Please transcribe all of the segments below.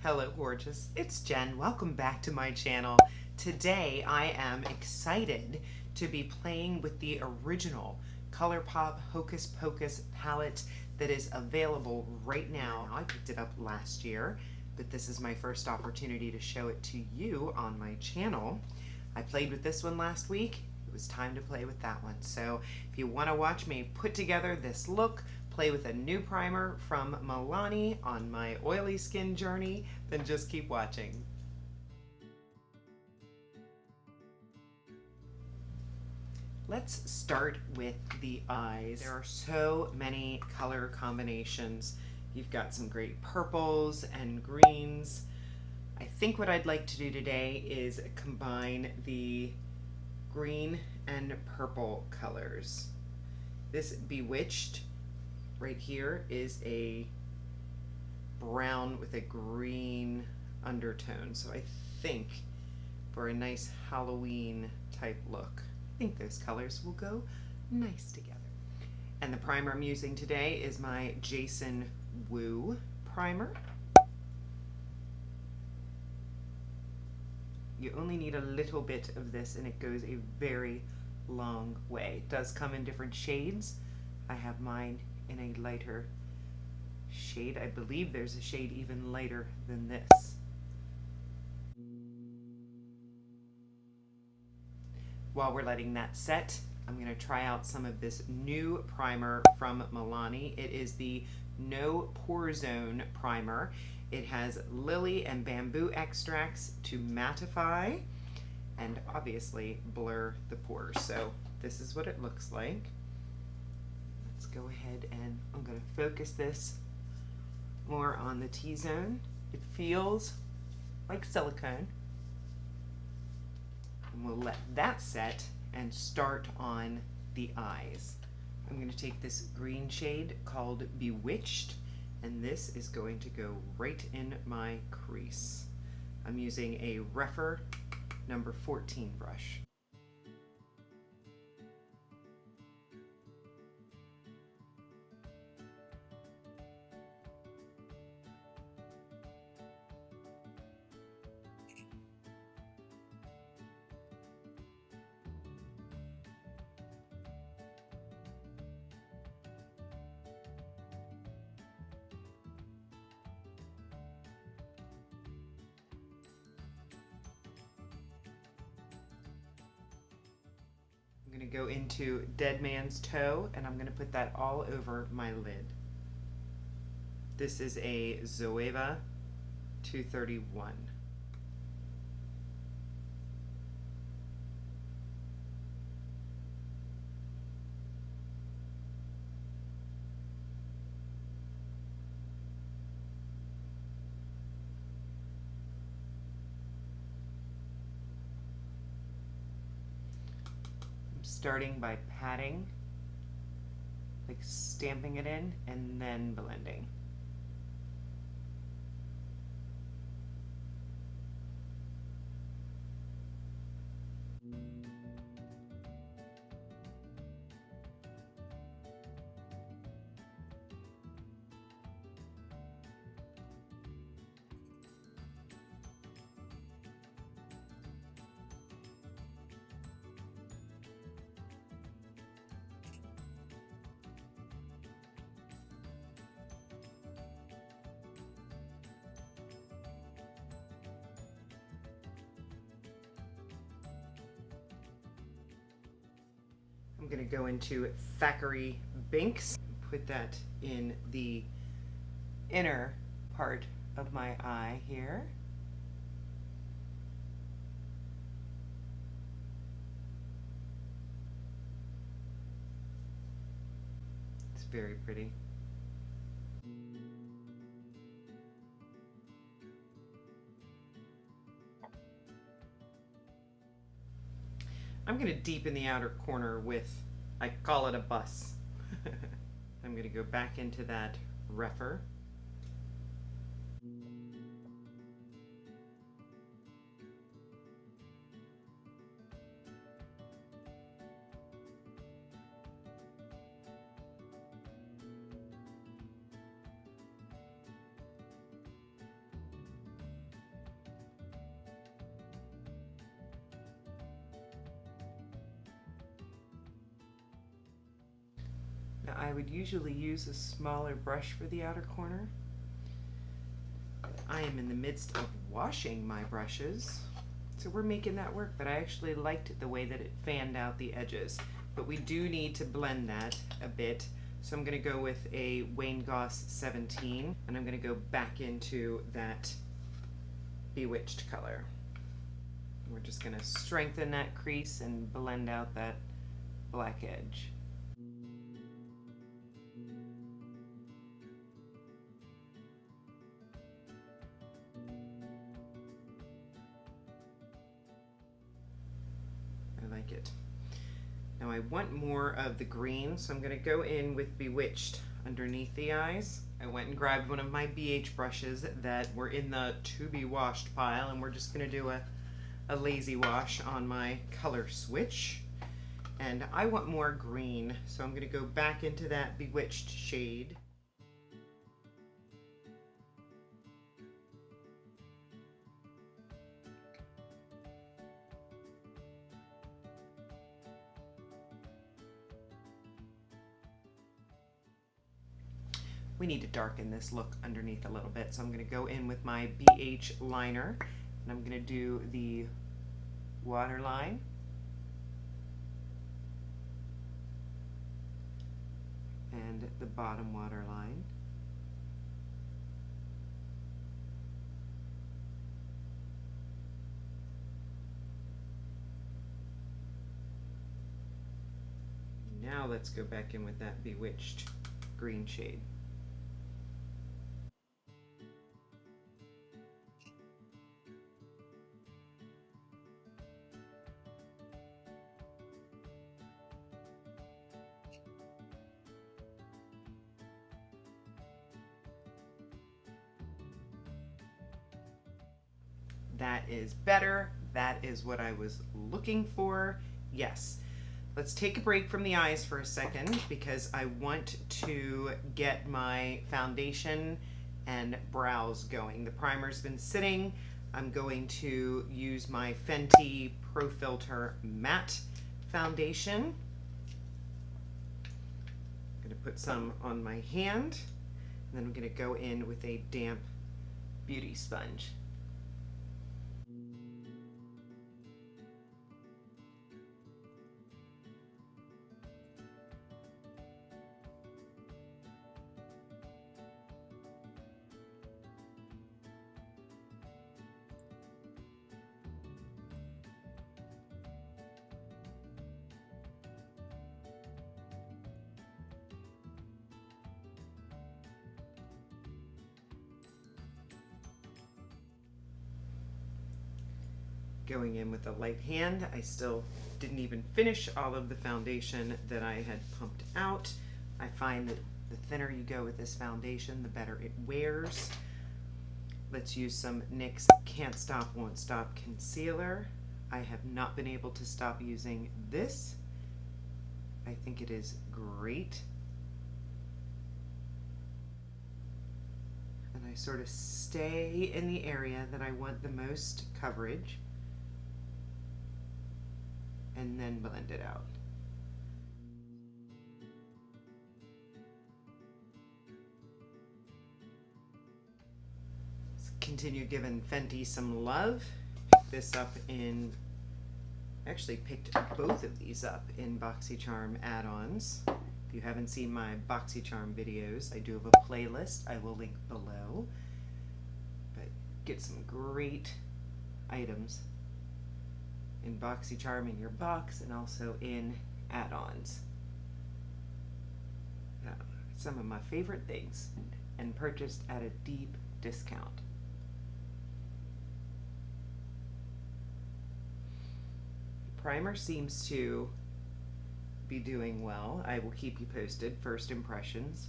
Hello gorgeous, it's Jen. Welcome back to my channel. Today I am excited to be playing with the original Colourpop Hocus Pocus palette that is available right now. I picked it up last year, but this is my first opportunity to show it to you on my channel. I played with this one last week. It was time to play with that one. So if you want to watch me put together this look, play with a new primer from Milani on my oily skin journey, then just keep watching. Let's start with the eyes. There are so many color combinations. You've got some great purples and greens. I think what I'd like to do today is combine the green and purple colors. This Bewitched right here is a brown with a green undertone. So I think for a nice Halloween type look, I think those colors will go nice together. And the primer I'm using today is my Jason Wu primer. You only need a little bit of this and it goes a very long way. It does come in different shades. I have mine in a lighter shade. I believe there's a shade even lighter than this. While we're letting that set, I'm going to try out some of this new primer from Milani. It is the No Pore Zone primer. It has lily and bamboo extracts to mattify and obviously blur the pores. So this is what it looks like. Let's go ahead and I'm going to focus this more on the T-zone. It feels like silicone. And we'll let that set and start on the eyes. I'm going to take this green shade called Bewitched, and this is going to go right in my crease. I'm using a Rephr number 14 brush. I'm going to go into Dead Man's Toe, and I'm going to put that all over my lid. This is a Zoeva 231. Starting by patting, like stamping it in, and then blending. I'm going to go into Thackeray Binks, put that in the inner part of my eye here. It's very pretty. I'm going to deepen the outer corner with, I call it a bus. I'm going to go back into that Rephr. Now, I would usually use a smaller brush for the outer corner. I am in the midst of washing my brushes, so we're making that work, but I actually liked the way that it fanned out the edges. But we do need to blend that a bit, so I'm going to go with a Wayne Goss 17, and I'm going to go back into that Bewitched color. We're just going to strengthen that crease and blend out that black edge. I like it. Now I want more of the green, so I'm going to go in with Bewitched underneath the eyes. I went and grabbed one of my BH brushes that were in the to be washed pile, and we're just going to do a lazy wash on my color switch. And I want more green, so I'm going to go back into that Bewitched shade. We need to darken this look underneath a little bit, so I'm going to go in with my BH liner, and I'm going to do the waterline. And the bottom waterline. Now let's go back in with that Bewitched green shade. That is better. That is what I was looking for. Yes. Let's take a break from the eyes for a second because I want to get my foundation and brows going. The primer's been sitting. I'm going to use my Fenty Pro Filt'r Matte Foundation. I'm going to put some on my hand, and then I'm going to go in with a damp beauty sponge. Going in with a light hand. I still didn't even finish all of the foundation that I had pumped out. I find that the thinner you go with this foundation, the better it wears. Let's use some NYX Can't Stop Won't Stop concealer. I have not been able to stop using this. I think it is great. And I sort of stay in the area that I want the most coverage, and then blend it out. Let's continue giving Fenty some love. Pick this up in, actually picked both of these up in Boxycharm add-ons. If you haven't seen my Boxycharm videos, I do have a playlist I will link below. But get some great items in Boxycharm in your box and also in add-ons. Some of my favorite things, and purchased at a deep discount. The primer seems to be doing well. I will keep you posted. First impressions.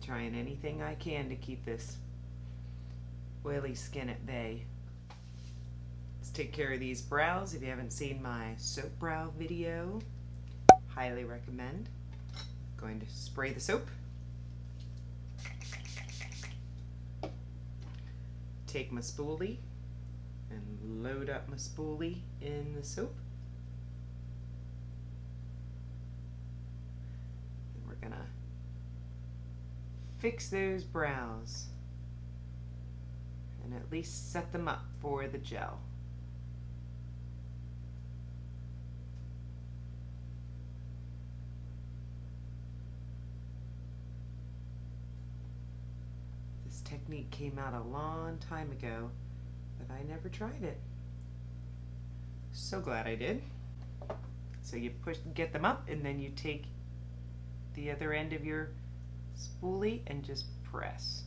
Trying anything I can to keep this oily skin at bay. Let's take care of these brows. If you haven't seen my soap brow video, highly recommend. Going to spray the soap. Take my spoolie And load up my spoolie in the soap. And we're gonna fix those brows and at least set them up for the gel. This technique came out a long time ago, but I never tried it. So glad I did. So you get them up, and then you take the other end of your spoolie and just press.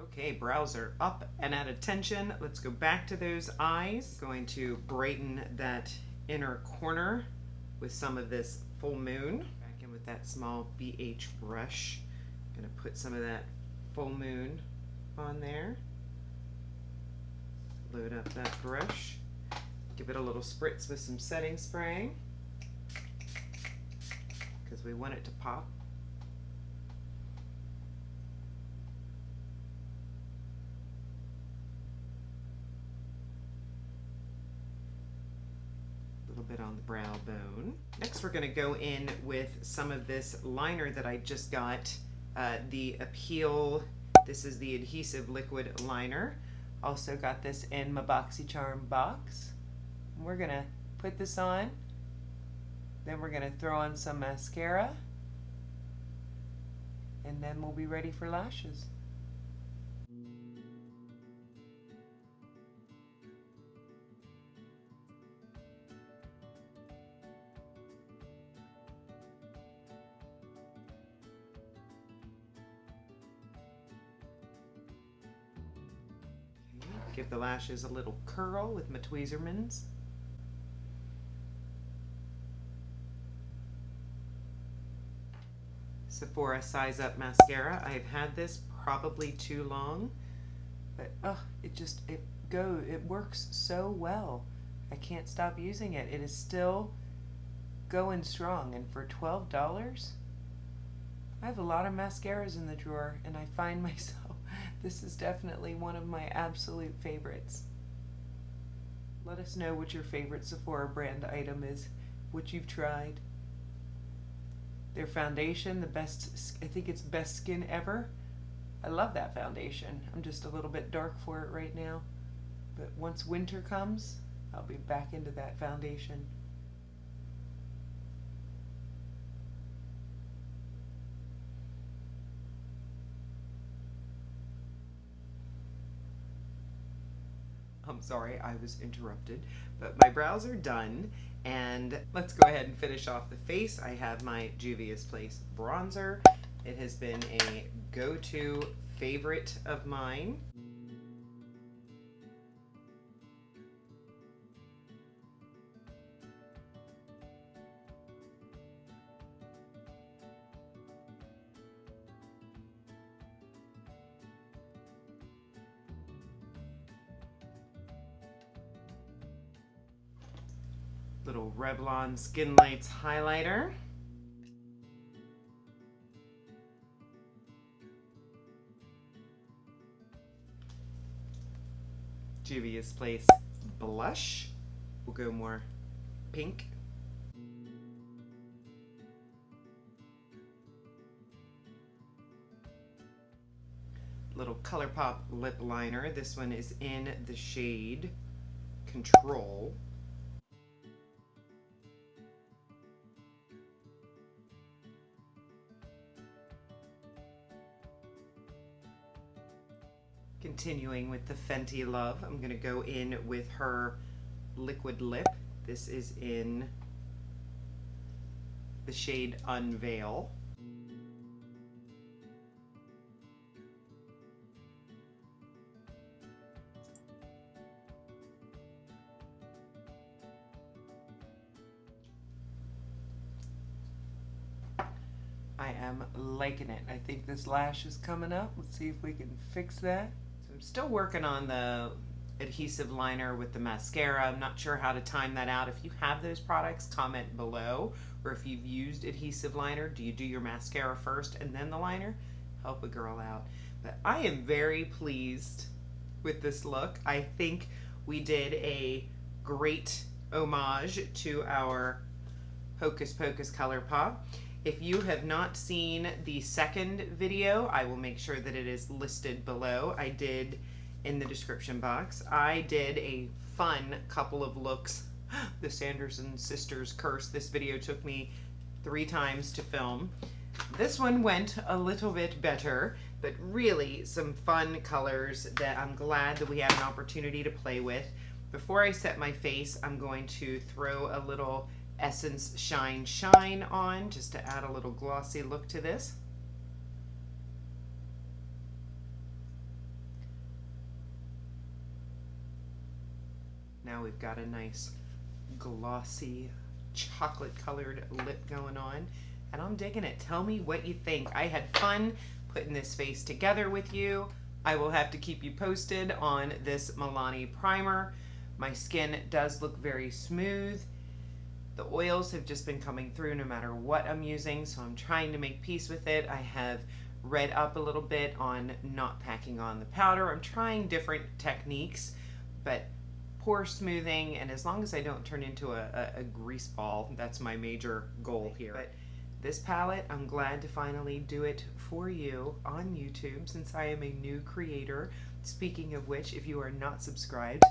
Okay, brows are up and at attention. Let's go back to those eyes. Going to brighten that inner corner with some of this Full Moon. Back in with that small BH brush. Gonna put some of that Full Moon on there. Load up that brush. Give it a little spritz with some setting spray because we want it to pop. A little bit on the brow bone. Next we're going to go in with some of this liner that I just got, the Appeal. This is the Adhesive Liquid Liner. Also got this in my Boxycharm box. We're gonna put this on, then we're gonna throw on some mascara, and then we'll be ready for lashes. Okay, give the lashes a little curl with my Tweezermans. Sephora Size Up Mascara. I've had this probably too long, but it works so well. I can't stop using it. It is still going strong, and for $12, I have a lot of mascaras in the drawer, and I find myself, this is definitely one of my absolute favorites. Let us know what your favorite Sephora brand item is, what you've tried. Their foundation, the best, I think it's Best Skin Ever. I love that foundation. I'm just a little bit dark for it right now. But once winter comes, I'll be back into that foundation. I'm sorry, I was interrupted, but my brows are done, and let's go ahead and finish off the face. I have my Juvias Place bronzer. It has been a go-to favorite of mine. Little Revlon Skinlights highlighter. Juvias Place blush. We'll go more pink. Little Colourpop Lip Liner. This one is in the shade Control. Continuing with the Fenty love, I'm going to go in with her liquid lip. This is in the shade Unveil. I am liking it. I think this lash is coming up. Let's see if we can fix that. I'm still working on the adhesive liner with the mascara. I'm not sure how to time that out. If you have those products, comment below. Or if you've used adhesive liner, do you do your mascara first and then the liner? help a girl out. But I am very pleased with this look. I think we did a great homage to our Hocus Pocus Colourpop. If you have not seen the second video, I will make sure that it is listed below. I did in the description box. I did a fun couple of looks. The Sanderson sisters curse. This video took me 3 times to film. This one went a little bit better, but really some fun colors that I'm glad that we have an opportunity to play with. Before I set my face, I'm going to throw a little Essence Shine Shine on just to add a little glossy look to this. Now we've got a nice glossy chocolate colored lip going on, and I'm digging it. Tell me what you think. I had fun putting this face together with you. I will have to keep you posted on this Milani primer. My skin does look very smooth. The oils have just been coming through no matter what I'm using, so I'm trying to make peace with it. I have read up a little bit on not packing on the powder. I'm trying different techniques, but pore smoothing, and as long as I don't turn into a grease ball, that's my major goal here. But this palette, I'm glad to finally do it for you on YouTube since I am a new creator. Speaking of which, if you are not subscribed,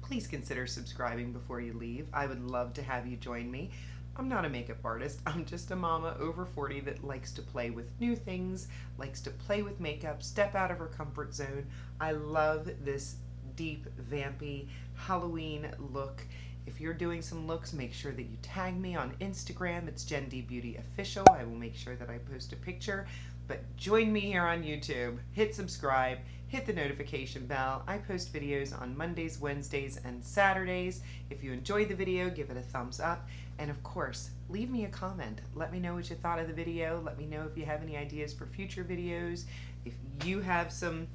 please consider subscribing before you leave. I would love to have you join me. I'm not a makeup artist. I'm just a mama over 40 that likes to play with new things, likes to play with makeup, step out of her comfort zone. I love this deep, vampy Halloween look. If you're doing some looks, make sure that you tag me on Instagram. It's Jen D Beauty Official. I will make sure that I post a picture. But join me here on YouTube. Hit subscribe. Hit the notification bell. I post videos on Mondays, Wednesdays, and Saturdays. If you enjoyed the video, give it a thumbs up. And of course, leave me a comment. Let me know what you thought of the video. Let me know if you have any ideas for future videos. If you have some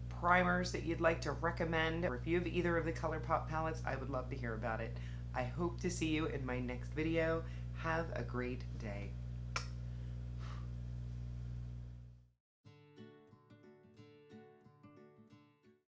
primers that you'd like to recommend, or if you have either of the Colourpop palettes, I would love to hear about it. I hope to see you in my next video. Have a great day.